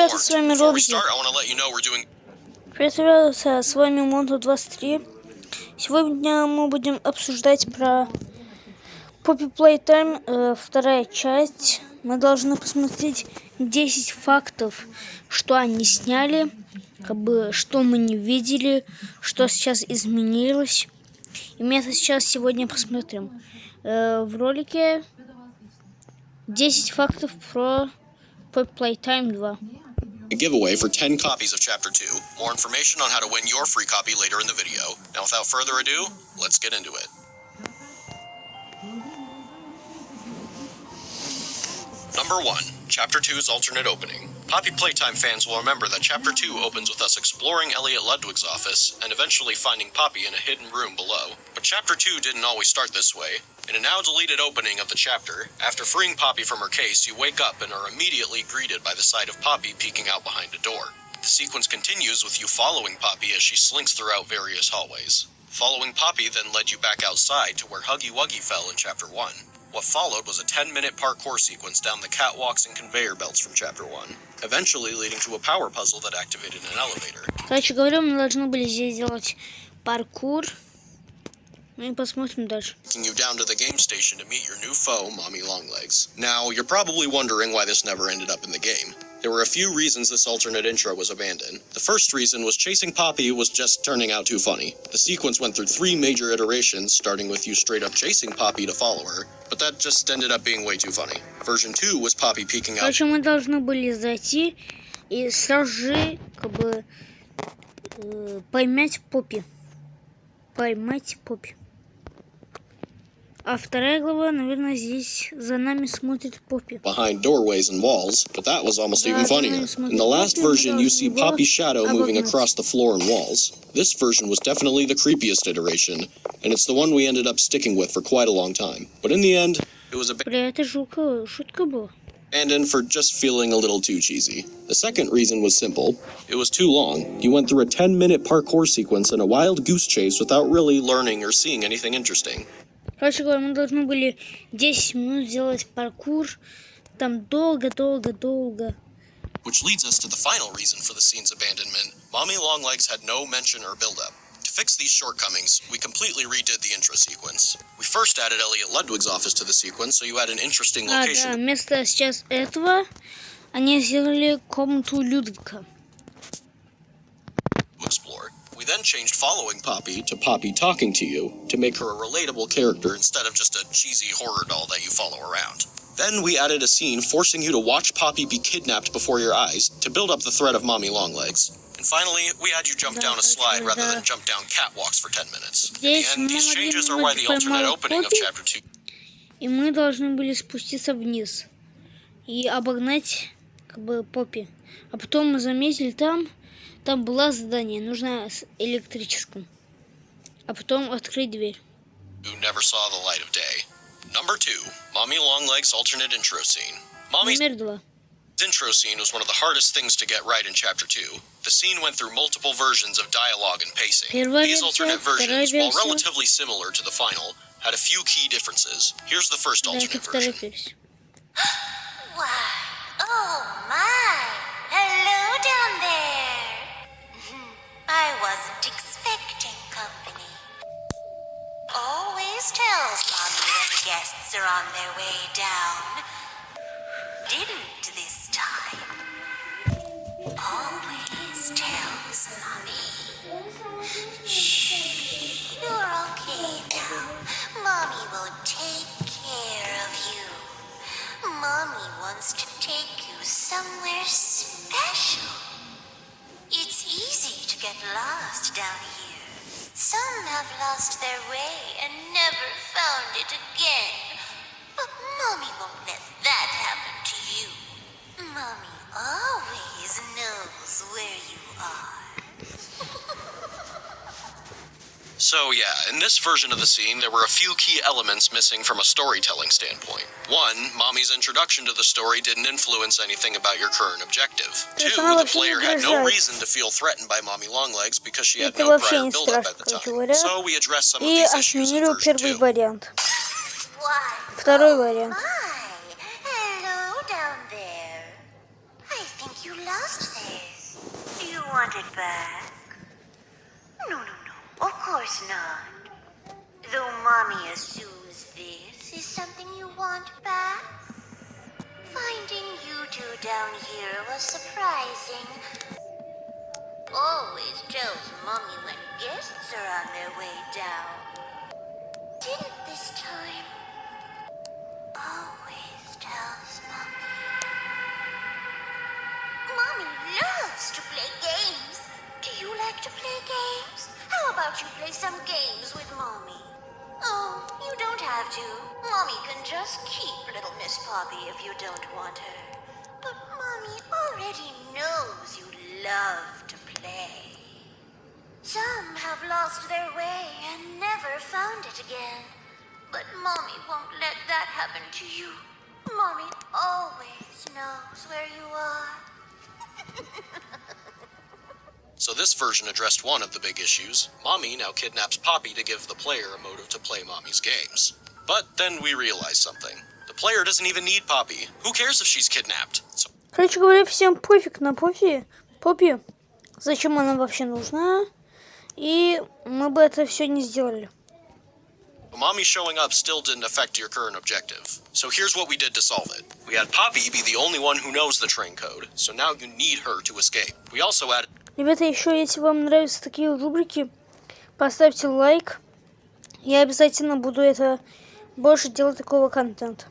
ребята, с вами Робзи. Привет, ребята, с вами Монту23. Сегодня мы будем обсуждать про POPİ PLAYTAYM, вторая часть. Мы должны посмотреть 10 фактов, что они сняли, что мы не видели, что сейчас изменилось. И мы это сейчас сегодня посмотрим. В ролике 10 фактов про POPİ PLAYTAYM 2. A giveaway for 10 copies of Chapter 2. More information on how to win your free copy later in the video. Now, without further ado, let's get into it. Number 1. Chapter 2's alternate opening. POPİ PLAYTAYM fans will remember that Chapter 2 opens with us exploring Elliot Ludwig's office and eventually finding Poppy in a hidden room below. But Chapter 2 didn't always start this way. In a now deleted opening of the chapter, after freeing Poppy from her case, you wake up and are immediately greeted by the sight of Poppy peeking out behind a door. The sequence continues with you following Poppy as she slinks throughout various hallways. Following Poppy then led you back outside to where Huggy Wuggy fell in Chapter 1. What followed was a 10-minute parkour sequence down the catwalks and conveyor belts from Chapter 1, eventually leading to a power puzzle that activated an elevator. Короче говоря, мы должны были здесь сделать паркур. Мы посмотрим дальше. Taking you down to the game station to meet your new foe, Mommy Longlegs. Now, you're probably wondering why this never ended up in the game. There were a few reasons this alternate intro was abandoned. The first reason was chasing Poppy was just turning out too funny. The sequence went through 3 major iterations, starting with you straight up chasing Poppy to follow her, but that just ended up being way too funny. Version 2 was Poppy peeking out. Короче, мы должны были зайти и сразу же, поймать Поппи. Поймать Поппи. А вторая глава, наверное, здесь за нами смотрит Поппи. Behind doorways and walls, but that was almost even funnier. In the last version, you see Poppy's shadow moving across the floor and walls. This version was definitely the creepiest iteration, and it's the one we ended up sticking with for quite a long time. But in the end, it was шутка была. abandoned for just feeling a little too cheesy. The second reason was simple. It was too long. You went through a 10-minute parkour sequence and a wild goose chase without really learning or seeing anything interesting. Короче говоря, мы должны были 10 минут сделать паркур. Там долго. Which leads us to the final reason for the scene's abandonment. Mommy Longlegs had no mention or build-up. To fix these shortcomings, we completely redid the intro sequence. We first added Elliot Ludwig's office to the sequence, so you had an interesting location. Да, вместо сейчас этого они сделали комнату Людвига. Explore. We then changed following Poppy to Poppy talking to you to make her a relatable character instead of just a cheesy horror doll that you follow around. Then we added a scene forcing you to watch Poppy be kidnapped before your eyes to build up the threat of Mommy Longlegs. And finally, we had you jump down a slide rather than jump down catwalks for 10 minutes. In the end, these changes are why the alternate opening of Chapter 2... И мы должны были спуститься вниз и обогнать Поппи. А потом мы заметили там было задание, нужно с электрическим. А потом открыть дверь. Who never saw the light of day. Number 2, Mommy Longlegs' alternate intro scene. Mommy's intro scene was one of the hardest things to get right in Chapter 2. The scene went through multiple versions of dialogue and pacing. These alternate versions, while relatively similar to the final, had a few key differences. Here's the first alternate version. Why, oh my! Hello down there! I wasn't expecting company. Always tells Mommy when guests are on their way down. Didn't this time. Always tells Mommy. Shh, you're okay now. Mommy will take care of you. Mommy wants to take you somewhere special. It's easy to get lost down here. Some have lost their way and never found it again. But Mommy won't let that happen to you. Mommy always knows where you are. So yeah, in this version of the scene, there were a few key elements missing from a storytelling standpoint. 1, Mommy's introduction to the story didn't influence anything about your current objective. 2, the player had no reason to feel threatened by Mommy Longlegs because she had no prior build-up at the time. So we addressed some of these issues in version 2. Второй вариант. Hello down there. I think you lost theirs. Do you want it back? No, of course not. Though Mommy assumes this is something you want back. Finding you two down here was surprising. Always tells Mommy when guests are on their way down. Didn't this time. Always tells Mommy. Mommy loves to play games. Do you like to play games? How about you play some games with Mommy? Oh, you don't have to. Mommy can just keep little Miss Poppy if you don't want her. But Mommy already knows you love to play. Some have lost their way and never found it again. But Mommy won't let that happen to you. Mommy always knows where you are. So this version addressed one of the big issues. Mommy now kidnaps Poppy to give the player a motive to play Mommy's games. But then we realized something. The player doesn't even need Poppy. Who cares if she's kidnapped? So Короче говоря, всем пофиг на Поппи. Зачем она вообще нужна? И мы бы это все не сделали. Mommy showing up still didn't affect your current objective. So here's what we did to solve it. We had Poppy be the only one who knows the train code, so now you need her to escape. We also added... Ребята, еще если вам нравятся такие рубрики, поставьте лайк. Я обязательно буду это больше делать такого контента.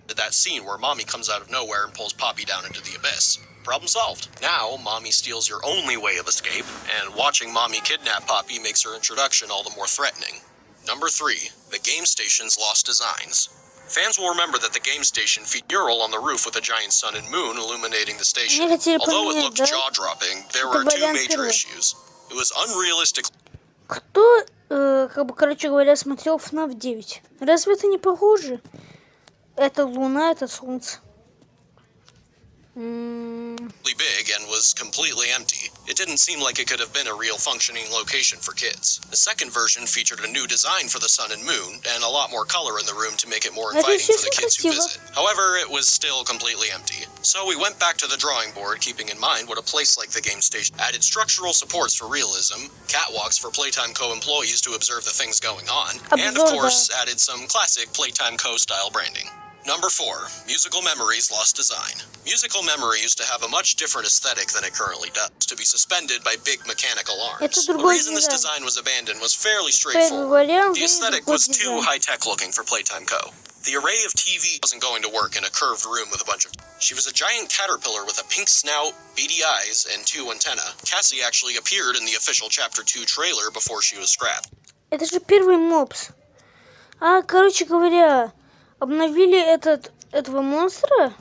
That scene where Mommy comes out of nowhere and pulls Poppy down into the abyss. Problem solved. Now, Mommy steals your only way of escape, and watching Mommy kidnap Poppy makes her introduction all the more threatening. Number 3. The game station's lost designs. Fans will remember that the game station featured a mural on the roof with a giant sun and moon illuminating the station. Although it looked jaw-dropping, there were two major issues. It was unrealistic. Кто, короче говоря, смотрел FNAF 9? Разве это не похоже? Это луна, это солнце. Big and was completely empty. It didn't seem like it could have been a real functioning location for kids. The second version featured a new design for the sun and moon and a lot more color in the room to make it more inviting for the kids who visit. However, it was still completely empty. So we went back to the drawing board, keeping in mind what a place like the game station added structural supports for realism, catwalks for Playtime Co. employees to observe the things going on, and of course added some classic Playtime Co. style branding. Number 4. Musical Memories lost design. Musical Memory used to have a much different aesthetic than it currently does, to be suspended by big mechanical arms. The reason this design was abandoned was fairly straightforward. The aesthetic was too high-tech looking for Playtime Co. The array of TV wasn't going to work in a curved room with a bunch of... She was a giant caterpillar with a pink snout, beady eyes, and 2 antennae. Cassie actually appeared in the official Chapter 2 trailer before she was scrapped. Это же первый мопс. Короче говоря... Обновили этого монстра.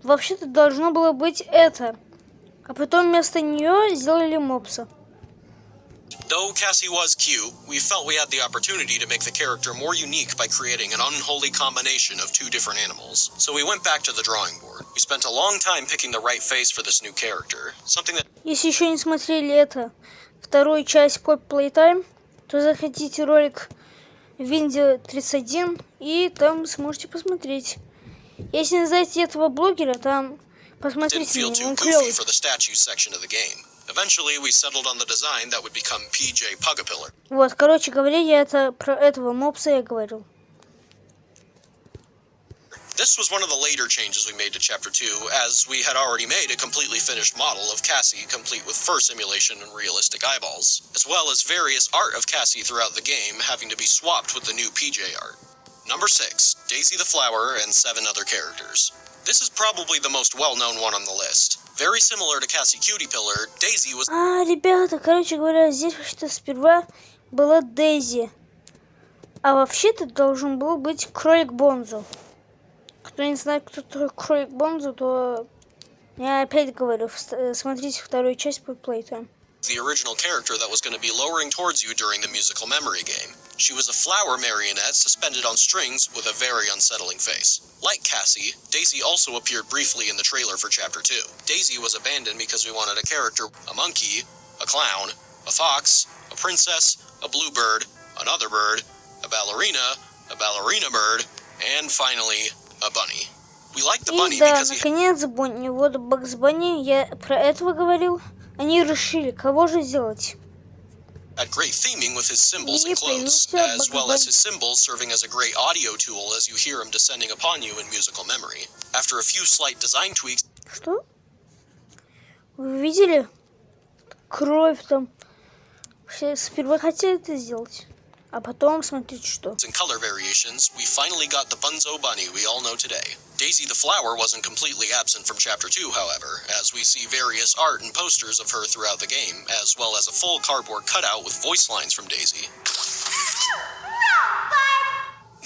Вообще-то должно было быть это. А потом вместо нее сделали мопса. Though Cassie was cute, we felt we had the opportunity to make the character more unique by creating an unholy combination of 2 different animals. So we went back to the drawing board. We spent a long time picking the right face for this new character. Something that... Если еще не смотрели вторую часть POPİ PLAYTAYM, то заходите ролик Винди 31, и там сможете посмотреть. Если не знаете этого блогера, там посмотрите на него, он клёвый. Вот, короче говоря, я про этого мопса я говорил. This was one of the later changes we made to Chapter 2, as we had already made a completely finished model of Cassie, complete with fur simulation and realistic eyeballs, as well as various art of Cassie throughout the game having to be swapped with the new PJ art. Number 6, Daisy the Flower and 7 other characters. This is probably the most well-known one on the list. Very similar to Cassie Cutie Pillar, Daisy was... Ребята, короче говоря, здесь вообще-то сперва была Дейзи. А вообще-то должен был быть кролик Бонзо. Кто не знает, кто такой кролик Бонзо, то я опять говорю, смотрите вторую часть POPİ PLAYTAYM. The original character that was going to be lowering towards you during the musical memory game. She was a flower marionette suspended on strings with a very unsettling face. Like Cassie, Daisy also appeared briefly in the trailer for Chapter 2. Daisy was abandoned because we wanted a character, a monkey, a clown, a fox, a princess, a bluebird, another bird, a ballerina bird, and finally, a bunny. We like the И bunny да, because he наконец, Бонни. Вот Бакс Банни, я про этого говорил. Они решили, кого же сделать. had great theming with his symbols И and clothes, появился as Бакс well as Банни. his symbols serving as a great audio tool as you hear him descending upon you in musical memory. After a few slight design tweaks Что? Вы видели? Кровь там. Все сперва хотели это сделать. А потом смотрите, что. and color variations, we finally got the Bunzo Bunny we all know today. Daisy the Flower wasn't completely absent from Chapter 2, however, as we see various art and posters of her throughout the game, as well as a full cardboard cutout with voice lines from Daisy.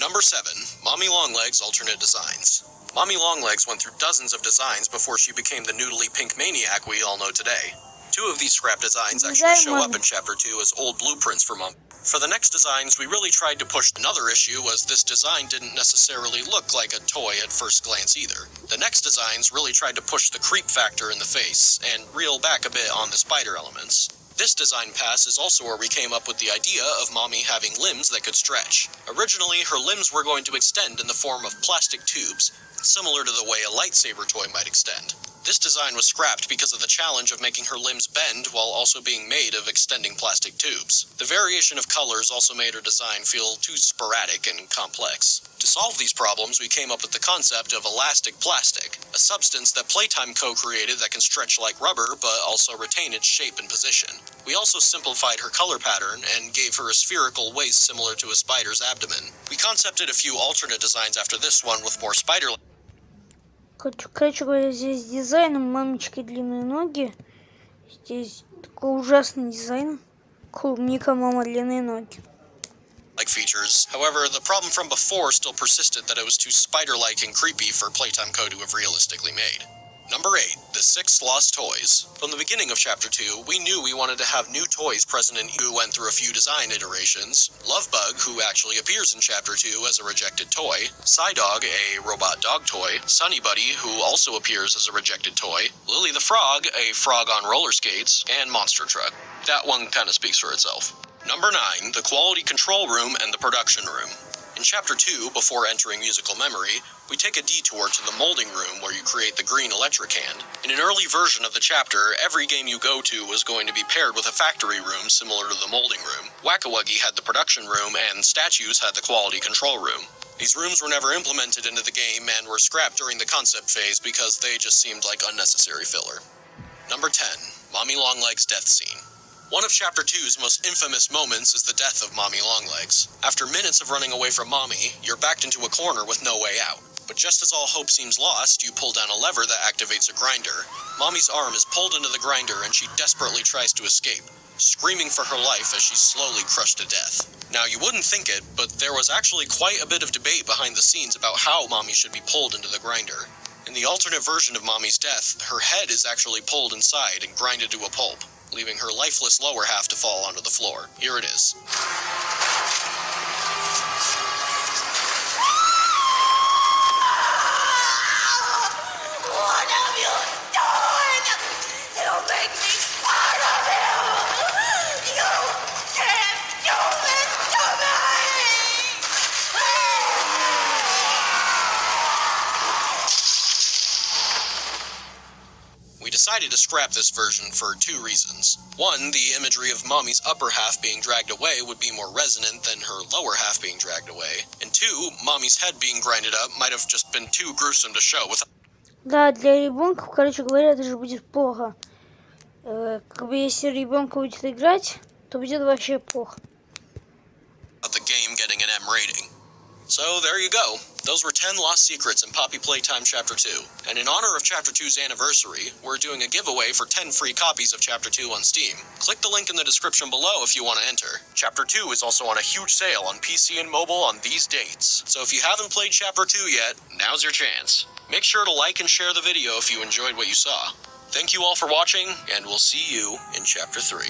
Number 7. Mommy Longlegs Alternate Designs. Mommy Longlegs went through dozens of designs before she became the noodly pink maniac we all know today. 2 of these scrap designs actually show up in Chapter 2 as old blueprints for Mom. For the next designs, we really tried to push another issue, as this design didn't necessarily look like a toy at first glance either. The next designs really tried to push the creep factor in the face, and reel back a bit on the spider elements. This design pass is also where we came up with the idea of Mommy having limbs that could stretch. Originally, her limbs were going to extend in the form of plastic tubes, similar to the way a lightsaber toy might extend. This design was scrapped because of the challenge of making her limbs bend while also being made of extending plastic tubes. The variation of colors also made her design feel too sporadic and complex. To solve these problems, we came up with the concept of elastic plastic, a substance that Playtime co-created that can stretch like rubber but also retain its shape and position. We also simplified her color pattern and gave her a spherical waist similar to a spider's abdomen. We concepted a few alternate designs after this one with more spider. Короче говоря, здесь дизайн у мамочки длинные ноги. Здесь такой ужасный дизайн. Клубника, мама, длинные ноги. Like features. However, the problem from before still persisted that it was too spider-like and creepy for Playtime Co. to have realistically made. Number 8. The 6 Lost Toys. From the beginning of Chapter 2, we knew we wanted to have new toys present in who went through a few design iterations. Lovebug, who actually appears in Chapter 2 as a rejected toy. Psydog, a robot dog toy. Sunny Buddy, who also appears as a rejected toy. Lily the Frog, a frog on roller skates. And Monster Truck. That one kind of speaks for itself. Number 9. The Quality Control Room and the Production Room. In Chapter 2, before entering musical memory, we take a detour to the molding room where you create the green electric hand. In an early version of the chapter, every game you go to was going to be paired with a factory room similar to the molding room. Whack-A-Wuggy had the production room, and Statues had the quality control room. These rooms were never implemented into the game and were scrapped during the concept phase because they just seemed like unnecessary filler. Number 10. Mommy Longlegs Death Scene. One of Chapter 2's most infamous moments is the death of Mommy Longlegs. After minutes of running away from Mommy, you're backed into a corner with no way out. But just as all hope seems lost, you pull down a lever that activates a grinder. Mommy's arm is pulled into the grinder and she desperately tries to escape, screaming for her life as she's slowly crushed to death. Now, you wouldn't think it, but there was actually quite a bit of debate behind the scenes about how Mommy should be pulled into the grinder. In the alternate version of Mommy's death, her head is actually pulled inside and grinded to a pulp, leaving her lifeless lower half to fall onto the floor. Here it is. What have you done? You make me part of you! You can't do this to me! We decided to scrap this version for 2 reasons. 1, the imagery of Mommy's upper half being dragged away would be more resonant than her lower half being dragged away. And 2, Mommy's head being grinded up might have just been too gruesome to show without. Да, для ребенка, короче говоря, это же будет плохо. Как бы если ребенка будет играть, то будет вообще плохо. The game getting an M rating. So there you go. Those were 10 lost secrets in Poppy Playtime Chapter 2. And in honor of Chapter 2's anniversary, we're doing a giveaway for 10 free copies of Chapter 2 on Steam. Click the link in the description below if you want to enter. Chapter 2 is also on a huge sale on PC and mobile on these dates. So if you haven't played Chapter 2 yet, now's your chance. Make sure to like and share the video if you enjoyed what you saw. Thank you all for watching, and we'll see you in Chapter 3.